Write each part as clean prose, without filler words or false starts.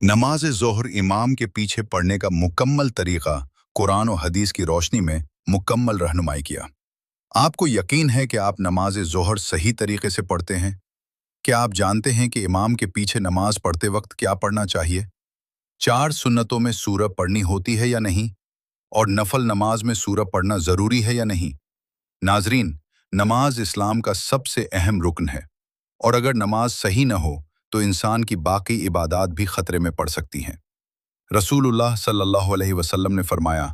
नमाज ज़ोहर इमाम के पीछे पढ़ने का मुकम्मल तरीक़ा कुरान और हदीस की रोशनी में मुकम्मल रहनुमाई किया। आपको यकीन है कि आप नमाज ज़ोहर सही तरीके से पढ़ते हैं? क्या आप जानते हैं कि इमाम के पीछे नमाज पढ़ते वक्त क्या पढ़ना चाहिए? 4 सुन्नतों में सूरह पढ़नी होती है या नहीं? और नफल नमाज में सूरह पढ़ना ज़रूरी है या नहीं? नाज़रीन, नमाज इस्लाम का सबसे अहम रुकन है और अगर नमाज सही न हो तो इंसान की बाकी इबादात भी खतरे में पड़ सकती हैं। रसूलुल्लाह सल्लल्लाहु अलैहि वसल्लम ने फरमाया,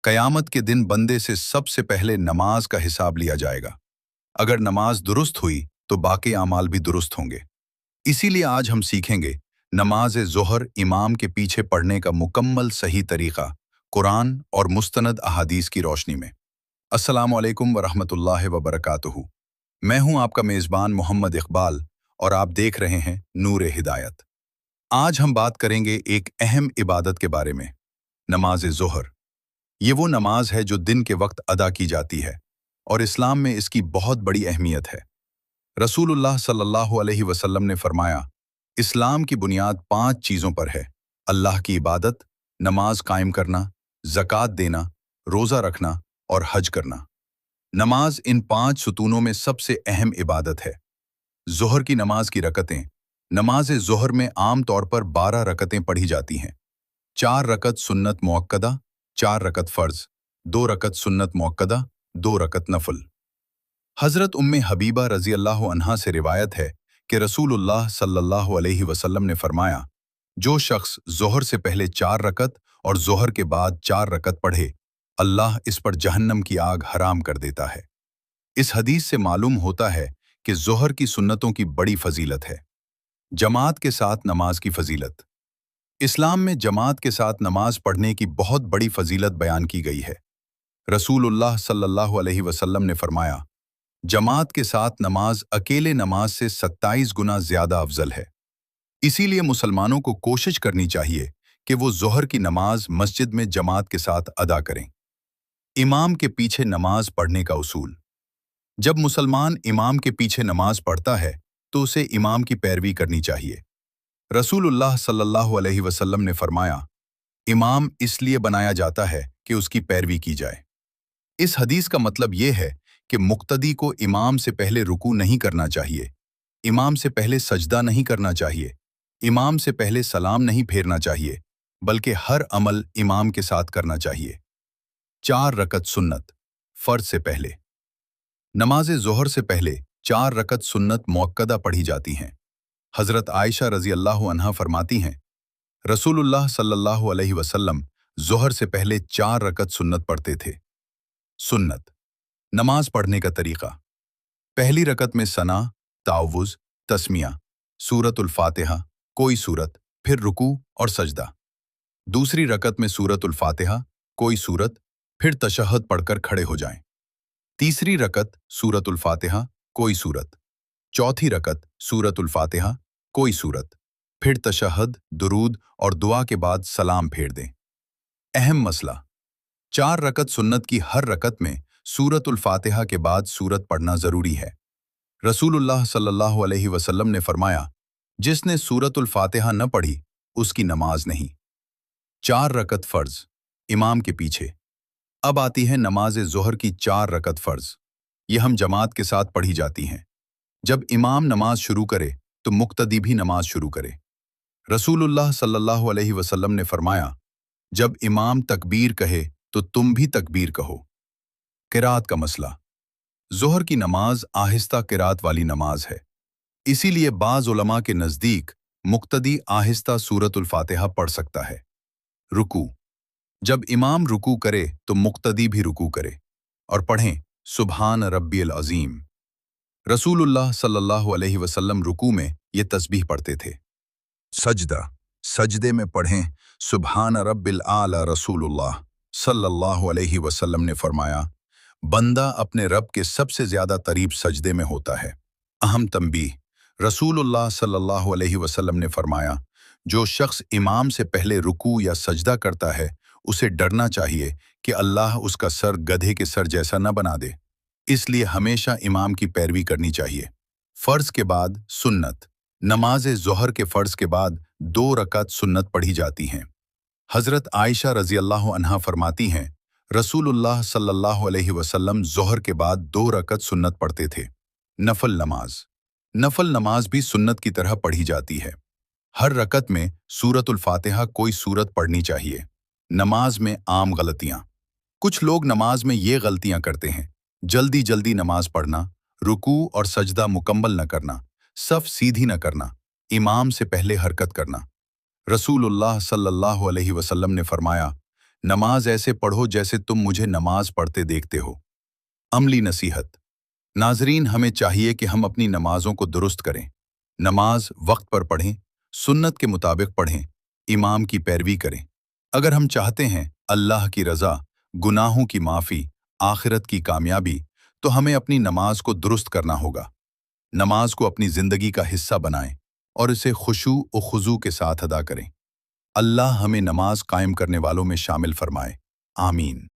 क़यामत के दिन बंदे से सबसे पहले नमाज का हिसाब लिया जाएगा। अगर नमाज दुरुस्त हुई तो बाकी आमाल भी दुरुस्त होंगे। इसीलिए आज हम सीखेंगे नमाज ज़ोहर इमाम के पीछे पढ़ने का मुकम्मल सही तरीक़ा कुरान और मुस्तनद अहादीस की रोशनी में। अस्सलामु अलैकुम वरहमतुल्लाहि वबरकातुहू। मैं हूं आपका मेज़बान मोहम्मद इकबाल और आप देख रहे हैं नूर हिदायत। आज हम बात करेंगे एक अहम इबादत के बारे में, नमाज ज़ोहर। ये वो नमाज है जो दिन के वक्त अदा की जाती है और इस्लाम में इसकी बहुत बड़ी अहमियत है। रसूलुल्लाह सल्लल्लाहु अलैहि वसल्लम ने फरमाया, इस्लाम की बुनियाद 5 चीज़ों पर है: अल्लाह की इबादत, नमाज कायम करना, ज़कात देना, रोज़ा रखना और हज करना। नमाज इन 5 सुतूनों में सबसे अहम इबादत है। ज़ोहर की नमाज की रकतें। नमाज ज़ोहर में आम तौर पर 12 रकतें पढ़ी जाती हैं। 4 रकत सुन्नत मुअक्कदा, 4 रकत फ़र्ज़, 2 रकत सुन्नत मुअक्कदा, 2 रकत नफल। हज़रत उम्मे हबीबा रज़ी अल्लाह अन्हा से रिवायत है कि रसूलुल्लाह सल्लल्लाहु अलैहि वसल्लम ने फरमाया, जो शख्स ज़ोहर से पहले 4 रकत और ज़ोहर के बाद 4 रकत पढ़े, अल्लाह इस पर जहन्नम की आग हराम कर देता है। इस हदीस से मालूम होता है कि ज़ोहर की सुन्नतों की बड़ी फजीलत है। जमात के साथ नमाज की फजीलत। इस्लाम में जमात के साथ नमाज पढ़ने की बहुत बड़ी फजीलत बयान की गई है। रसूलुल्लाह सल्लल्लाहु अलैहि वसल्लम ने फरमाया, जमात के साथ नमाज अकेले नमाज से 27 गुना ज़्यादा अफजल है। इसीलिए मुसलमानों को कोशिश करनी चाहिए कि वो ज़ोहर की नमाज मस्जिद में जमात के साथ अदा करें। इमाम के पीछे नमाज पढ़ने का उसूल। जब मुसलमान इमाम के पीछे नमाज पढ़ता है तो उसे इमाम की पैरवी करनी चाहिए। रसूलुल्लाह सल्लल्लाहु अलैहि वसल्लम ने फरमाया, इमाम इसलिए बनाया जाता है कि उसकी पैरवी की जाए। इस हदीस का मतलब ये है कि मुक्तदी को इमाम से पहले रुकू नहीं करना चाहिए, इमाम से पहले सजदा नहीं करना चाहिए, इमाम से पहले सलाम नहीं फेरना चाहिए, बल्कि हर अमल इमाम के साथ करना चाहिए। 4 रकत सुन्नत फ़र्ज से पहले। नमाज ज़ोहर से पहले 4 रकत सुन्नत मुअक्कदा पढ़ी जाती हैं। हज़रत आयशा रज़ी अल्लाह अन्हा फरमाती हैं, रसूलुल्लाह सल्लल्लाहु अलैहि वसल्लम ज़ोहर से पहले 4 रकत सुन्नत पढ़ते थे। सुन्नत नमाज पढ़ने का तरीक़ा। पहली रकत में सना, तावुज़, तस्मिया, सूरतुल फातिहा, कोई सूरत, फिर रुकू और सजदा। दूसरी रकत में सूरतुल फातिहा, कोई सूरत, फिर तशहद पढ़कर खड़े हो जाएं। तीसरी रकत सूरतुल फातिहा, कोई सूरत। चौथी रकत सूरतुल फातिहा, कोई सूरत, फिर तशहद, दुरूद और दुआ के बाद सलाम फेर दें। अहम मसला, 4 रकत सुन्नत की हर रकत में सूरतुल फातिहा के बाद सूरत पढ़ना ज़रूरी है। रसूलुल्लाह सल्लल्लाहु अलैहि वसल्लम ने फरमाया, जिसने सूरतुल फातिहा न पढ़ी उसकी नमाज नहीं। 4 रकत फ़र्ज़ इमाम के पीछे। अब आती है नमाज ज़ोहर की 4 रकत फ़र्ज़। ये हम जमात के साथ पढ़ी जाती हैं। जब इमाम नमाज शुरू करे तो मुक्तदी भी नमाज शुरू करे। रसूलुल्लाह सल्लल्लाहु अलैहि वसल्लम ने फरमाया, जब इमाम तकबीर कहे तो तुम भी तकबीर कहो। क़िरात का मसला। ज़ोहर की नमाज आहिस्ता क़िरात वाली नमाज है। इसीलिए बाज़ उलमा के नज़दीक मुक्तदी आहिस्ता सूरतुल फातिहा पढ़ सकता है। रुकू। जब इमाम रुकू करे तो मुक्तदी भी रुकू करे और पढ़ें सुबहान रब्बियल अज़ीम। रसूलुल्लाह सल्लल्लाहु अलैहि वसल्लम रुकू में ये तस्बीह पढ़ते थे। सजदा सजदे में पढ़ें सुबहान रब्बिल आला। रसूलुल्लाह सल्लल्लाहु अलैहि वसल्लम ने फरमाया, बंदा अपने रब के सबसे ज़्यादा करीब सजदे में होता है। अहम तंबीह, रसूलुल्लाह सल्लल्लाहु अलैहि वसल्लम ने फरमाया, जो शख्स इमाम से पहले रुकू या सजदा करता है उसे डरना चाहिए कि अल्लाह उसका सर गधे के सर जैसा न बना दे। इसलिए हमेशा इमाम की पैरवी करनी चाहिए। फ़र्ज़ के बाद सुन्नत। नमाज ज़ोहर के फ़र्ज़ के बाद 2 रकात सुन्नत पढ़ी जाती हैं। हज़रत आयशा रज़ी अल्लाह अन्हा फरमाती हैं, रसूलुल्लाह सल्लल्लाहु अलैहि वसल्लम ज़ोहर के बाद 2 रकत सुन्नत पढ़ते थे। नफल नमाज। नफल नमाज भी सुन्नत की तरह पढ़ी जाती है। हर रकत में सूरतुल फातिहा कोई सूरत पढ़नी चाहिए। नमाज में आम गलतियाँ। कुछ लोग नमाज में ये गलतियाँ करते हैं। जल्दी जल्दी नमाज पढ़ना, रुकू और सजदा मुकम्मल न करना, सफ सीधी न करना, इमाम से पहले हरकत करना। रसूलुल्लाह सल्लल्लाहु अलैहि वसल्लम ने फरमाया, नमाज ऐसे पढ़ो जैसे तुम मुझे नमाज पढ़ते देखते हो। अमली नसीहत। नाजरीन, हमें चाहिए कि हम अपनी नमाजों को दुरुस्त करें। नमाज वक्त पर पढ़ें, सुन्नत के मुताबिक पढ़ें, इमाम की पैरवी करें। अगर हम चाहते हैं अल्लाह की रज़ा, गुनाहों की माफ़ी, आखिरत की कामयाबी, तो हमें अपनी नमाज को दुरुस्त करना होगा। नमाज को अपनी ज़िंदगी का हिस्सा बनाएं और इसे खुशू और खुजू के साथ अदा करें। अल्लाह हमें नमाज कायम करने वालों में शामिल फरमाए। आमीन।